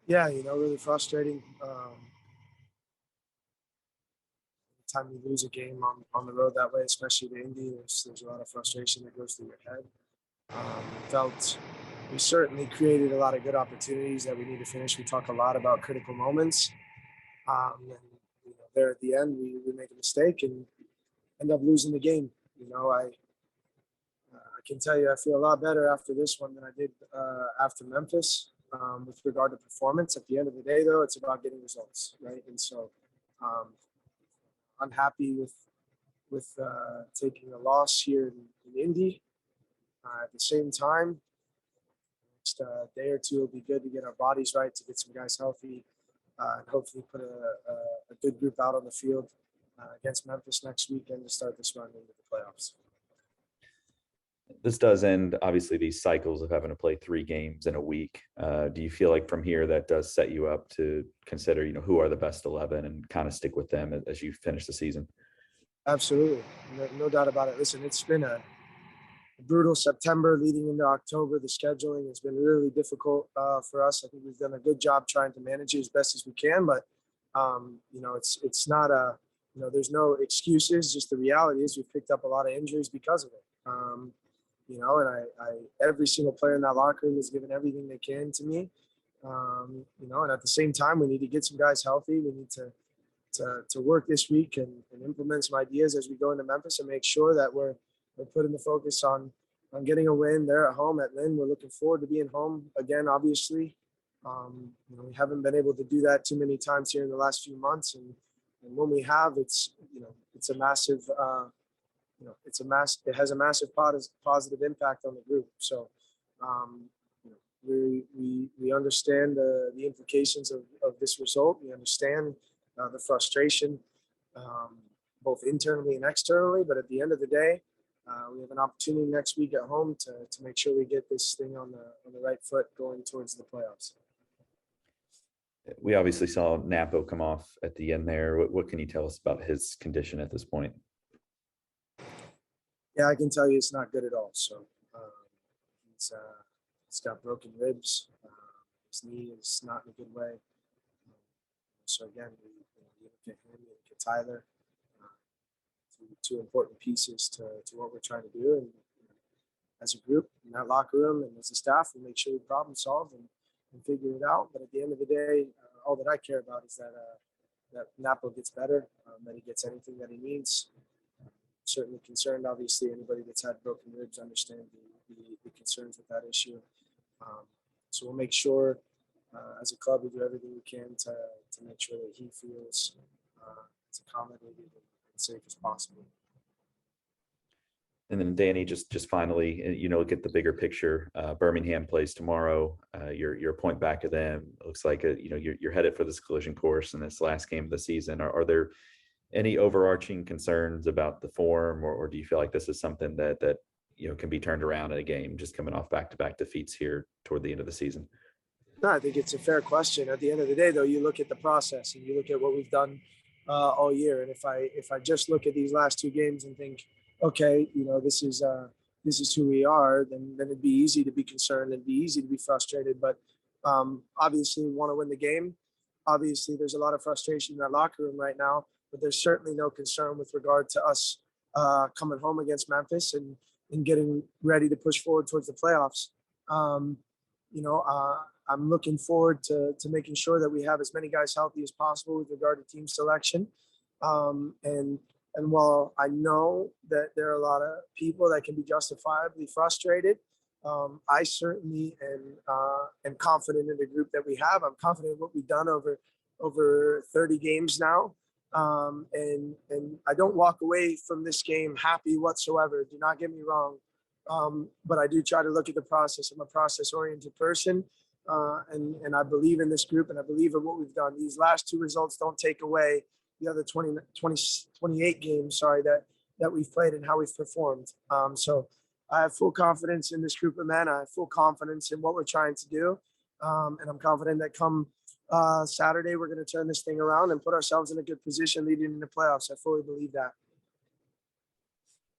Yeah, really frustrating. Time you lose a game on the road that way, especially to Indy, there's a lot of frustration that goes through your head. Felt we certainly created a lot of good opportunities that we need to finish. We talk a lot about critical moments, and there at the end we make a mistake and end up losing the game. I can tell you I feel a lot better after this one than I did after Memphis with regard to performance. At the end of the day, though, it's about getting results, right? And so um, I'm happy with taking a loss here in Indy. At the same time, next day or two will be good to get our bodies right, to get some guys healthy, and hopefully put a good group out on the field against Memphis next weekend to start this run into the playoffs. This does end, obviously, these cycles of having to play 3 games in a week. Do you feel like from here that does set you up to consider, who are the best 11 and kind of stick with them as you finish the season? Absolutely, no doubt about it. Listen, it's been a brutal September leading into October. The scheduling has been really difficult for us. I think we've done a good job trying to manage it as best as we can, but it's not there's no excuses. Just the reality is we've picked up a lot of injuries because of it. And I every single player in that locker room has given everything they can to me. And at the same time, we need to get some guys healthy. We need to work this week and implement some ideas as we go into Memphis and make sure that we're putting the focus on getting a win there at home at Lynn. We're looking forward to being home again, obviously. We haven't been able to do that too many times here in the last few months. And when we have, it's a massive, it has a massive positive impact on the group. So, we understand the implications of this result. We understand the frustration, both internally and externally. But at the end of the day, we have an opportunity next week at home to make sure we get this thing on the right foot going towards the playoffs. We obviously saw Napo come off at the end there. What can you tell us about his condition at this point? Yeah, I can tell you it's not good at all. So he's got broken ribs. His knee is not in a good way. So again, we look at him, we look at Tyler, two important pieces to what we're trying to do. And as a group in that locker room and as a staff, we make sure we problem solve and figure it out. But at the end of the day, all that I care about is that Napo gets better, that he gets anything that he needs. Certainly concerned, obviously, anybody that's had broken ribs understand the concerns with that issue. So we'll make sure as a club we do everything we can to make sure that he feels as accommodated and safe as possible. And then Danny, just finally, look at the bigger picture. Birmingham plays tomorrow. You're a point back of them. It looks like you're headed for this collision course in this last game of the season. Are there any overarching concerns about the form, or do you feel like this is something that can be turned around in a game, just coming off back-to-back defeats here toward the end of the season? No, I think it's a fair question. At the end of the day, though, you look at the process and you look at what we've done all year. And if I just look at these last 2 games and think, okay, this is who we are, then it'd be easy to be concerned and be easy to be frustrated. But obviously, we want to win the game. Obviously, there's a lot of frustration in that locker room right now, but there's certainly no concern with regard to us coming home against Memphis and getting ready to push forward towards the playoffs. I'm looking forward to making sure that we have as many guys healthy as possible with regard to team selection. And while I know that there are a lot of people that can be justifiably frustrated, I certainly am confident in the group that we have. I'm confident in what we've done over 30 games now. And I don't walk away from this game happy whatsoever. Do not get me wrong. But I do try to look at the process. I'm a process-oriented person. And I believe in this group and I believe in what we've done. These last 2 results don't take away the other 28 games, that we've played and how we've performed. So I have full confidence in this group of men. I have full confidence in what we're trying to do. And I'm confident that come Saturday, we're going to turn this thing around and put ourselves in a good position leading into playoffs. I fully believe that.